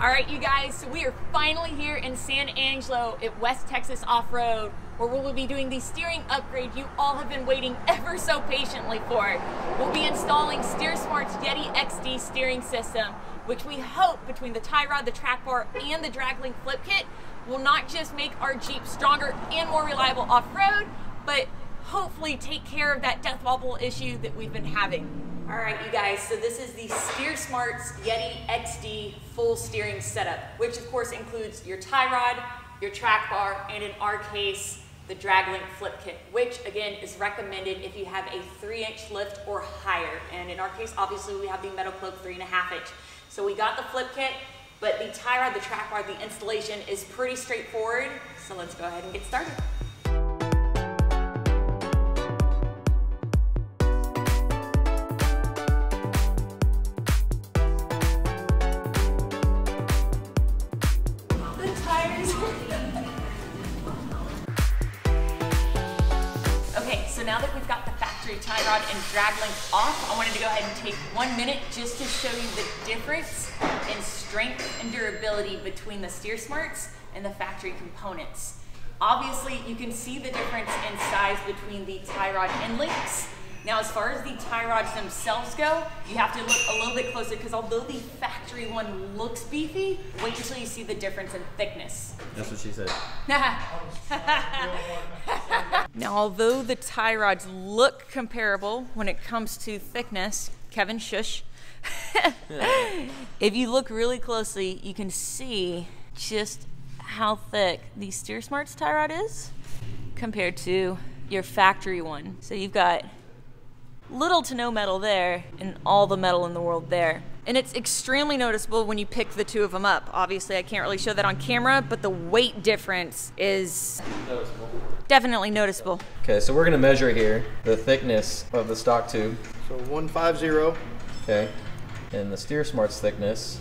All right, you guys, so we are finally here in San Angelo at West Texas Off-Road, where we will be doing the steering upgrade you all have been waiting ever so patiently for. We'll be installing SteerSmart's Yeti XD steering system, which we hope between the tie rod, the track bar, and the drag-link flip kit will not just make our Jeep stronger and more reliable off-road, but hopefully take care of that death wobble issue that we've been having. All right, you guys, so this is the SteerSmart's Yeti XD full steering setup, which of course includes your tie rod, your track bar, and in our case, the drag link flip kit, which again is recommended if you have a 3-inch lift or higher. And in our case, obviously we have the Metal Cloak 3.5-inch. So we got the flip kit, but the tie rod, the track bar, the installation is pretty straightforward. So let's go ahead and get started. Okay, so now that we've got the factory tie rod and drag link off, I wanted to go ahead and take 1 minute just to show you the difference in strength and durability between the SteerSmarts and the factory components. Obviously, you can see the difference in size between the tie rod end links. Now, as far as the tie rods themselves go, you have to look a little bit closer because although the factory one looks beefy, wait until you see the difference in thickness. That's what she said. Now, although the tie rods look comparable when it comes to thickness, Kevin, shush. If you look really closely, you can see just how thick the SteerSmart's tie rod is compared to your factory one. So you've got little to no metal there and all the metal in the world there. And it's extremely noticeable when you pick the two of them up. Obviously, I can't really show that on camera, but the weight difference is noticeable. Definitely noticeable. Okay, so we're gonna measure here the thickness of the stock tube. So 150. Okay, and the SteerSmart's thickness.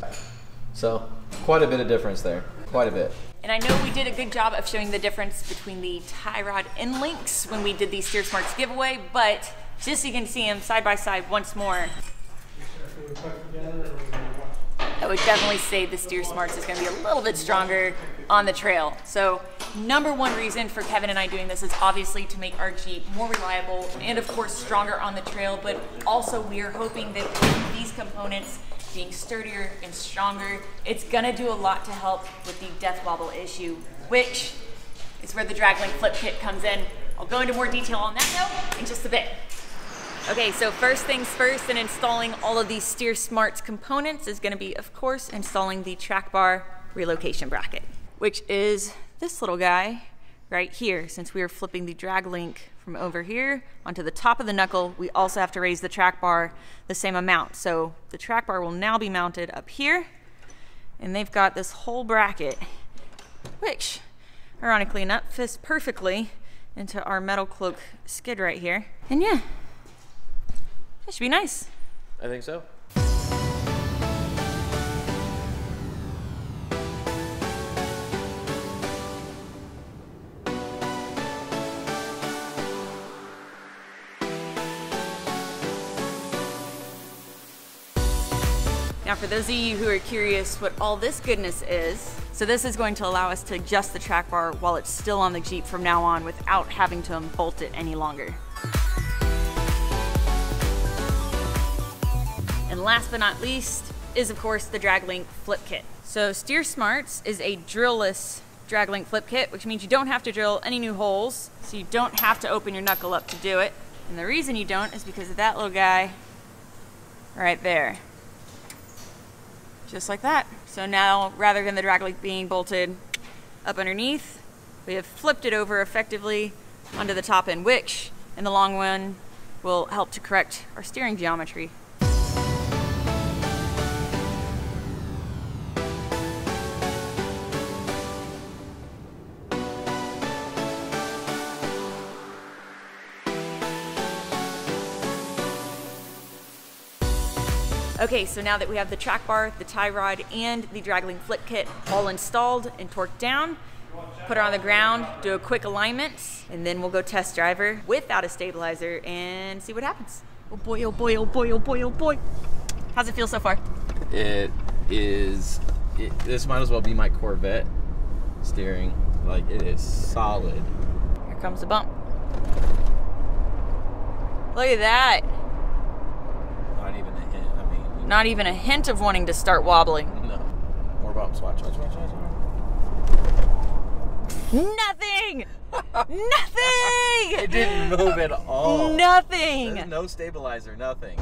So quite a bit of difference there, quite a bit. And I know we did a good job of showing the difference between the tie rod end links when we did the SteerSmart's giveaway, but just so you can see them side by side once more, I would definitely say the SteerSmart's is going to be a little bit stronger on the trail. So number one reason for Kevin and I doing this is obviously to make our Jeep more reliable and of course stronger on the trail, but also we are hoping that with these components being sturdier and stronger, it's going to do a lot to help with the death wobble issue, which is where the drag link flip kit comes in. I'll go into more detail on that note in just a bit. Okay, so first things first in installing all of these SteerSmart's components is going to be, of course, installing the track bar relocation bracket, which is this little guy right here. Since we are flipping the drag link from over here onto the top of the knuckle, we also have to raise the track bar the same amount. So the track bar will now be mounted up here, and they've got this whole bracket, which, ironically enough, fits perfectly into our Metal Cloak skid right here. And yeah, that should be nice. I think so. Now, for those of you who are curious what all this goodness is, so this is going to allow us to adjust the track bar while it's still on the Jeep from now on without having to unbolt it any longer. And last but not least is, of course, the drag link flip kit. So SteerSmart's is a drill-less drag link flip kit, which means you don't have to drill any new holes, so you don't have to open your knuckle up to do it. And the reason you don't is because of that little guy right there. Just like that. So now, rather than the drag link being bolted up underneath, we have flipped it over effectively onto the top end, which in the long run will help to correct our steering geometry. Okay, so now that we have the track bar, the tie rod, and the drag link flip kit all installed and torqued down, put her on the ground, do a quick alignment, and then we'll go test drive her without a stabilizer and see what happens. Oh boy, oh boy, oh boy, oh boy, oh boy. How's it feel so far? It is this might as well be my Corvette steering. Like, it is solid. Here comes the bump. Look at that. Not even a hint. I mean, not even a hint of wanting to start wobbling. No. More bumps. Watch. Nothing! Nothing! It didn't move at all. Nothing! There's no stabilizer, nothing.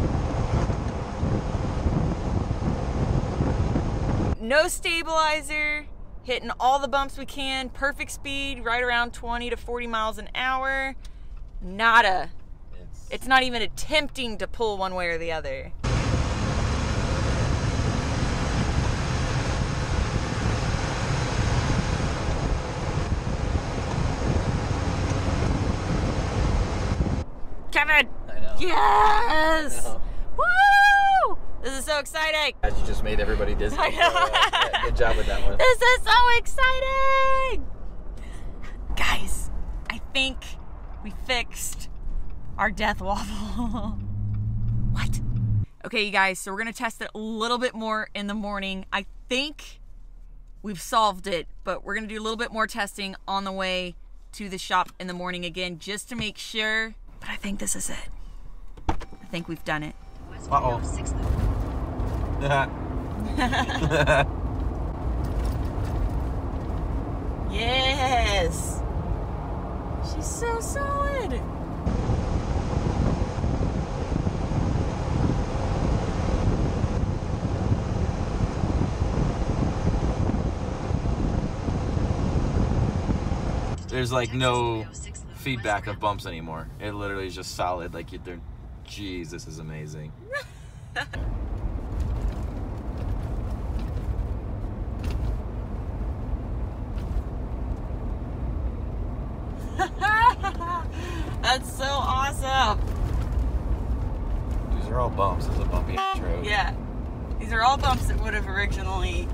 No stabilizer, hitting all the bumps we can, perfect speed, right around 20 to 40 miles an hour. Nada. It's not even attempting to pull one way or the other. Kevin! I know. Yes! I know. Woo! This is so exciting. As you just made everybody dizzy. I know. Yeah, good job with that one. This is so exciting! Guys, I think we fixed our death wobble. What? Okay, you guys, so we're gonna test it a little bit more in the morning. I think we've solved it, but we're gonna do a little bit more testing on the way to the shop in the morning again, just to make sure. But I think this is it. I think we've done it. Uh-oh. Yes! She's so solid! There's like no feedback of bumps anymore. It literally is just solid. Like, they're, geez, this is amazing. That's so awesome! These are all bumps. This is a bumpy road. Yeah. These are all bumps that would have originally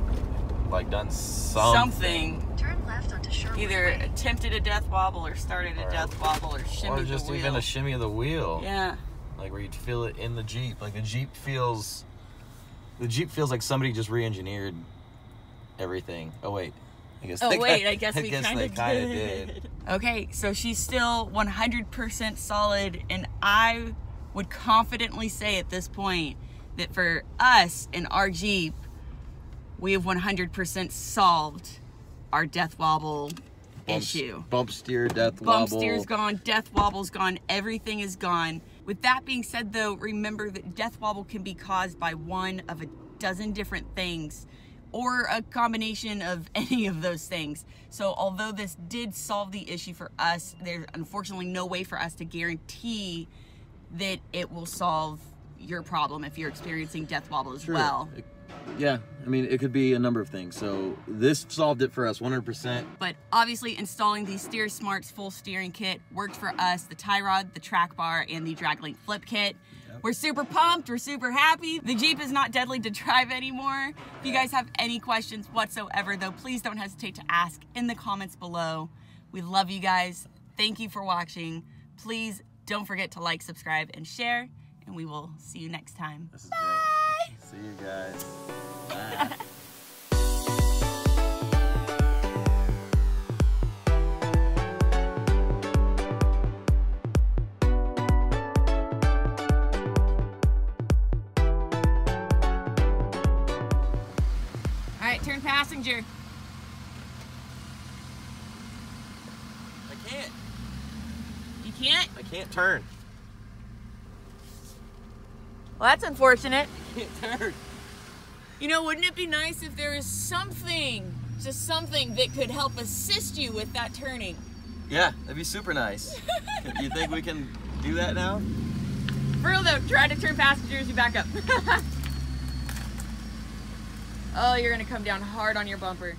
Like, done something. Turn left onto Sherwood Either Way. attempted a death wobble or started a death wobble or shimmied Or just the wheel. even a shimmy of the wheel. Yeah. Like, where you'd feel it in the Jeep. Like, the Jeep feels like somebody just re-engineered everything. Oh, wait. I guess Oh, they wait, kinda- I guess we kind of did. Okay, so she's still 100% solid, and I would confidently say at this point that for us in our Jeep, we have 100% solved our death wobble issue. Bump steer, death Bump wobble. steer's gone, death wobble's gone, everything is gone. With that being said though, remember that death wobble can be caused by one of a dozen different things, or a combination of any of those things. So although this did solve the issue for us, there's unfortunately no way for us to guarantee that it will solve your problem if you're experiencing death wobble as well. Yeah, I mean, it could be a number of things. So this solved it for us 100%. But obviously installing the Steer Smart's full steering kit worked for us, the tie rod, the track bar, and the drag link flip kit. Yep. We're super pumped, we're super happy. The Jeep is not deadly to drive anymore. If you guys have any questions whatsoever though, please don't hesitate to ask in the comments below. We love you guys. Thank you for watching. Please don't forget to like, subscribe, and share, and we will see you next time. This is Bye! great. See you guys. Bye. All right, turn passenger. I can't. You can't? I can't turn. Well, that's unfortunate. I can't turn. You know, wouldn't it be nice if there was something, just something that could help assist you with that turning? Yeah, that'd be super nice. You think we can do that now? For real though, try to turn passengers, you back up. Oh, you're gonna come down hard on your bumper.